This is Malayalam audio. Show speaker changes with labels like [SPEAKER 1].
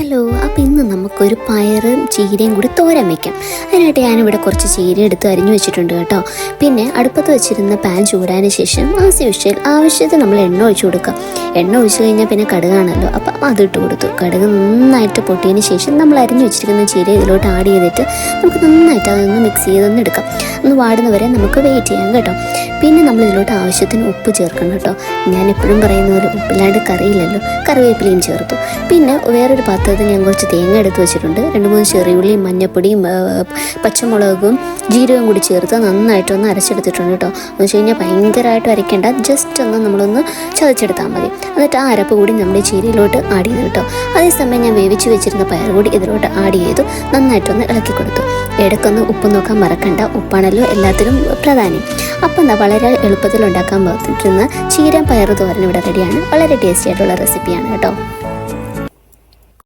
[SPEAKER 1] ഹലോ, അപ്പോൾ ഇന്ന് നമുക്കൊരു പയറും ചീരയും കൂടി തോരൻ വയ്ക്കാം. അതിനായിട്ട് ഞാനിവിടെ കുറച്ച് ചീര എടുത്ത് അരിഞ്ഞു വെച്ചിട്ടുണ്ട് കേട്ടോ. പിന്നെ അടുപ്പത്ത് വെച്ചിരുന്ന പാൻ ചൂടായതിന് ശേഷം ആവശ്യത്തിന് നമ്മൾ എണ്ണ ഒഴിച്ചു കൊടുക്കാം. എണ്ണ ഒഴിച്ചു കഴിഞ്ഞാൽ പിന്നെ കടുകാണല്ലോ, അപ്പം അതിട്ട് കൊടുത്തു. കടുക് നന്നായിട്ട് പൊട്ടിയതിന് ശേഷം നമ്മൾ അരിഞ്ഞു വെച്ചിരിക്കുന്ന ചീര ഇതിലോട്ട് ആഡ് ചെയ്തിട്ട് നമുക്ക് നന്നായിട്ട് അതൊന്ന് മിക്സ് ചെയ്തൊന്ന് എടുക്കാം. ഒന്ന് വാടുന്നവരെ നമുക്ക് വെയിറ്റ് ചെയ്യാം കേട്ടോ. പിന്നെ നമ്മൾ ഇതിലോട്ട് ആവശ്യത്തിന് ഉപ്പ് ചേർക്കണം കേട്ടോ. ഞാൻ എപ്പോഴും പറയുന്ന പോലെ ഉപ്പില്ലാണ്ട് കറിയില്ലല്ലോ, കറിവേപ്പിലയും ചേർത്തു. പിന്നെ വേറൊരു പാത്രത്തിൽ ഞാൻ കുറച്ച് തേങ്ങ എടുത്ത് വെച്ചിട്ടുണ്ട്. 2-3 ചെറിയുള്ളിയും മഞ്ഞപ്പൊടിയും പച്ചമുളകും ജീരകവും കൂടി ചേർത്ത് നന്നായിട്ടൊന്ന് അരച്ചെടുത്തിട്ടുണ്ട് കേട്ടോ. എന്ന് വെച്ച് കഴിഞ്ഞാൽ ഭയങ്കരമായിട്ട് അരയ്ക്കേണ്ട, ജസ്റ്റ് ഒന്ന് നമ്മളൊന്ന് ചതച്ചെടുത്താൽ മതി. എന്നിട്ട് ആ അരപ്പ് കൂടി നമ്മുടെ ചീരയിലോട്ട് ആഡ് ചെയ്തു കേട്ടോ. അതേസമയം ഞാൻ വേവിച്ച് വെച്ചിരുന്ന പയർ കൂടി ഇതിലോട്ട് ആഡ് ചെയ്തു നന്നായിട്ടൊന്ന് ഇളക്കി കൊടുത്തു. ഇടയ്ക്കൊന്ന് ഉപ്പ് നോക്കാൻ മറക്കണ്ട, ഉപ്പാണല്ലോ എല്ലാത്തിനും പ്രധാനം. അപ്പം എന്താ വളരെ എളുപ്പത്തിൽ ഉണ്ടാക്കാൻ പറ്റുന്ന ചീര പയർ തോരൻ ഇവിടെ റെഡിയാണ്. വളരെ ടേസ്റ്റി ആയിട്ടുള്ള റെസിപ്പിയാണ് കേട്ടോ.